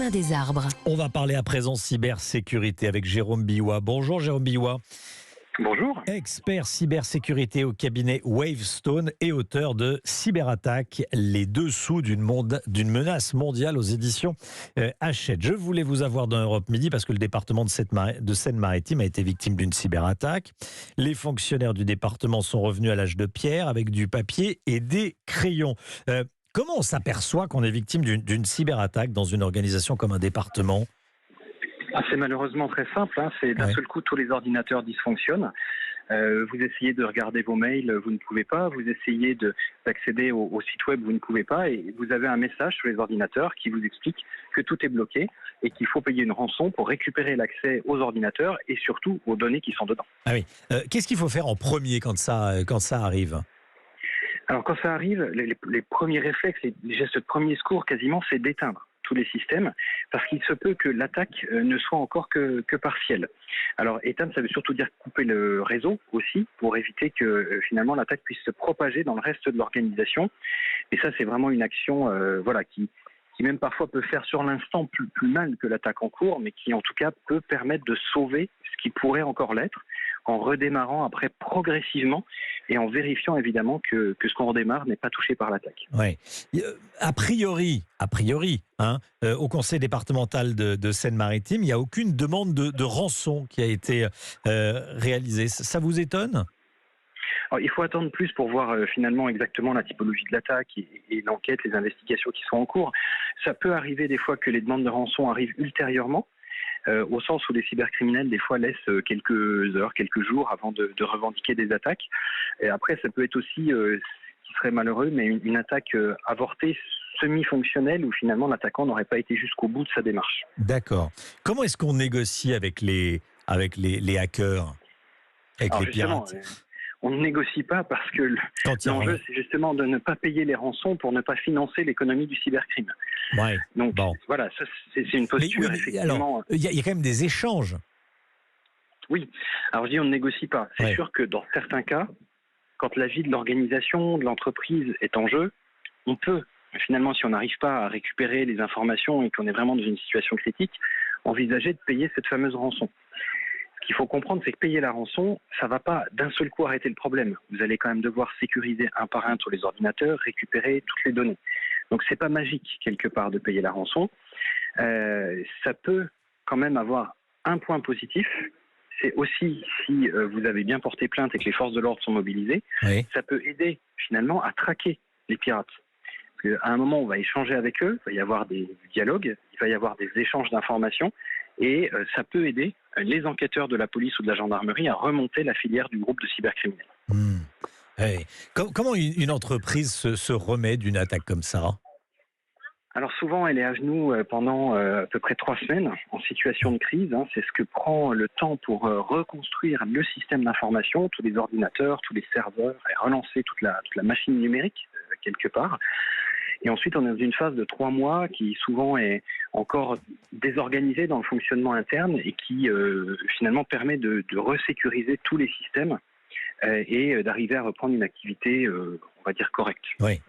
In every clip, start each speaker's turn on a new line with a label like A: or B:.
A: bien des arbres.
B: On va parler à présent cybersécurité avec Jérôme Biwa. Bonjour Jérôme Biwa,
C: Bonjour.
B: expert cybersécurité au cabinet Wavestone et auteur de Cyberattaque, les dessous d'une menace mondiale aux éditions Hachette. Je voulais vous avoir dans Europe Midi parce que le département de Seine-Maritime a été victime d'une cyberattaque. Les fonctionnaires du département sont revenus à l'âge de pierre avec du papier et des crayons. Comment on s'aperçoit qu'on est victime d'une cyberattaque dans une organisation comme un département ?
C: C'est malheureusement très simple. C'est d'un seul coup, tous les ordinateurs dysfonctionnent. Vous essayez de regarder vos mails, vous ne pouvez pas. Vous essayez d'accéder au site web, vous ne pouvez pas. Et vous avez un message sur les ordinateurs qui vous explique que tout est bloqué et qu'il faut payer une rançon pour récupérer l'accès aux ordinateurs et surtout aux données qui sont dedans.
B: Ah oui. Qu'est-ce qu'il faut faire en premier quand ça arrive ?
C: Alors quand ça arrive, les premiers réflexes, les gestes de premier secours quasiment, c'est d'éteindre tous les systèmes, parce qu'il se peut que l'attaque ne soit encore que partielle. Alors éteindre, ça veut surtout dire couper le réseau aussi, pour éviter que finalement l'attaque puisse se propager dans le reste de l'organisation. Et ça, c'est vraiment une action qui même parfois peut faire sur l'instant plus mal que l'attaque en cours, mais qui en tout cas peut permettre de sauver ce qui pourrait encore l'être, en redémarrant après progressivement et en vérifiant évidemment que ce qu'on redémarre n'est pas touché par l'attaque.
B: Ouais. A priori, au conseil départemental de Seine-Maritime, il n'y a aucune demande de rançon qui a été réalisée. Ça vous étonne ?
C: Alors, il faut attendre plus pour voir finalement exactement la typologie de l'attaque et l'enquête, les investigations qui sont en cours. Ça peut arriver des fois que les demandes de rançon arrivent ultérieurement, au sens où les cybercriminels des fois laissent quelques heures, quelques jours avant de revendiquer des attaques. Et après, ça peut être aussi, ce qui serait malheureux, mais une attaque avortée, semi-fonctionnelle, où finalement l'attaquant n'aurait pas été jusqu'au bout de sa démarche.
B: D'accord. Comment est-ce qu'on négocie avec les hackers, avec
C: Alors
B: les pirates ?
C: On ne négocie pas parce que l'enjeu, c'est justement de ne pas payer les rançons pour ne pas financer l'économie du cybercrime.
B: Ouais.
C: Donc voilà, ça, c'est une posture effectivement.
B: Alors, il y a quand même des échanges.
C: Oui. Alors je dis on ne négocie pas. C'est sûr que dans certains cas, quand la vie de l'organisation, de l'entreprise est en jeu, on peut finalement, si on n'arrive pas à récupérer les informations et qu'on est vraiment dans une situation critique, envisager de payer cette fameuse rançon. Ce qu'il faut comprendre, c'est que payer la rançon, ça ne va pas d'un seul coup arrêter le problème. Vous allez quand même devoir sécuriser un par un tous les ordinateurs, récupérer toutes les données. Donc c'est pas magique quelque part de payer la rançon. Ça peut quand même avoir un point positif. C'est aussi si vous avez bien porté plainte et que les forces de l'ordre sont mobilisées, ça peut aider finalement à traquer les pirates. Parce qu'à un moment, on va échanger avec eux, il va y avoir des dialogues, il va y avoir des échanges d'informations, et ça peut aider les enquêteurs de la police ou de la gendarmerie à remonter la filière du groupe de cybercriminels.
B: Comment une entreprise se remet d'une attaque comme ça ?
C: Alors souvent, elle est à genoux pendant à peu près 3 semaines en situation de crise. C'est ce que prend le temps pour reconstruire le système d'information, tous les ordinateurs, tous les serveurs, et relancer toute la machine numérique quelque part. Et ensuite, on est dans une phase de 3 mois qui souvent est encore désorganisée dans le fonctionnement interne et qui finalement permet de resécuriser tous les systèmes et d'arriver à reprendre une activité, on va dire, correcte.
B: Oui.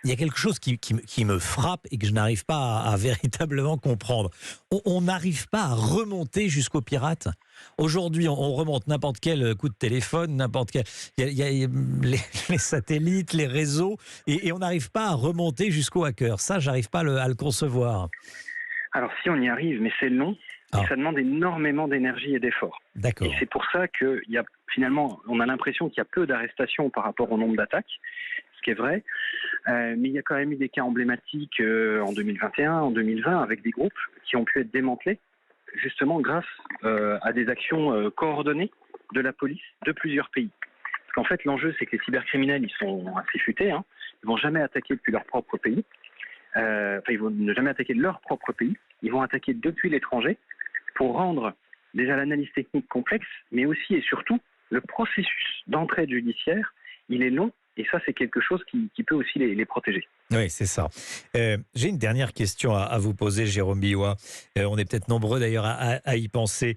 B: Il y a quelque chose qui me frappe et que je n'arrive pas à véritablement comprendre. On n'arrive pas à remonter jusqu'aux pirates. Aujourd'hui, on remonte n'importe quel coup de téléphone, n'importe quel... Il y a les satellites, les réseaux, et on n'arrive pas à remonter jusqu'aux hackers. Ça, j'arrive pas à le concevoir.
C: Alors si on y arrive, mais c'est long, et ça demande énormément d'énergie et d'efforts.
B: D'accord.
C: Et c'est pour ça qu'il y a finalement, on a l'impression qu'il y a peu d'arrestations par rapport au nombre d'attaques, ce qui est vrai, mais il y a quand même eu des cas emblématiques en 2021, en 2020, avec des groupes qui ont pu être démantelés, justement grâce à des actions coordonnées de la police de plusieurs pays. Parce qu'en fait, l'enjeu, c'est que les cybercriminels, ils sont assez futés, ils ne vont jamais attaquer depuis leur propre pays, ils vont ne jamais attaquer leur propre pays, ils vont attaquer depuis l'étranger pour rendre déjà l'analyse technique complexe, mais aussi et surtout le processus d'entraide judiciaire, il est long Et ça, c'est quelque chose qui peut aussi les protéger.
B: Oui, c'est ça. J'ai une dernière question à vous poser, Jérôme Biwa. On est peut-être nombreux d'ailleurs à y penser.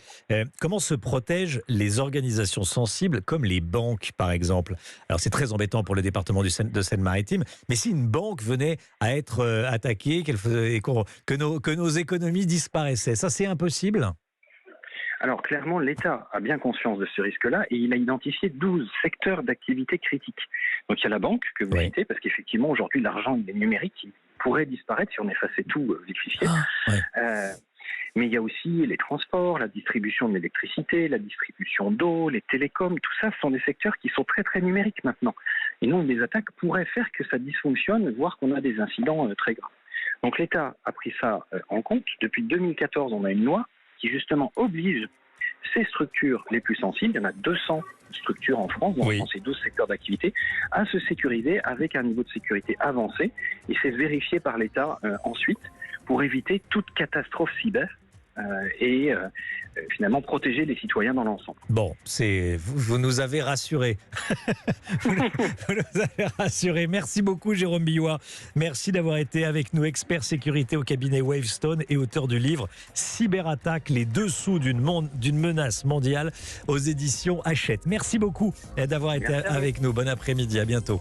B: Comment se protègent les organisations sensibles comme les banques, par exemple? Alors, c'est très embêtant pour le département de Seine-Maritime, mais si une banque venait à être attaquée, que nos économies disparaissaient, ça, c'est impossible?
C: Alors clairement, l'État a bien conscience de ce risque-là et il a identifié 12 secteurs d'activité critiques. Donc il y a la banque que vous
B: Oui.
C: citez, parce qu'effectivement aujourd'hui l'argent il est numérique, il pourrait disparaître si on effaçait tout liquifié.
B: Ouais.
C: Mais il y a aussi les transports, la distribution de l'électricité, la distribution d'eau, les télécoms, tout ça ce sont des secteurs qui sont très très numériques maintenant. Et donc des attaques pourraient faire que ça dysfonctionne, voire qu'on a des incidents très graves. Donc l'État a pris ça en compte. Depuis 2014, on a une loi qui justement oblige ces structures les plus sensibles, il y en a 200 structures en France, dans ces 12 secteurs d'activité, à se sécuriser avec un niveau de sécurité avancé. Et c'est vérifié par l'État ensuite pour éviter toute catastrophe cyber et finalement protéger les citoyens dans l'ensemble.
B: Bon, vous nous avez rassurés. vous nous avez rassurés. Merci beaucoup, Jérôme Biwa. Merci d'avoir été avec nous, expert sécurité au cabinet Wavestone et auteur du livre Cyberattaque, les dessous d'une menace mondiale aux éditions Hachette. Merci beaucoup d'avoir été avec nous. Bon après-midi, à bientôt.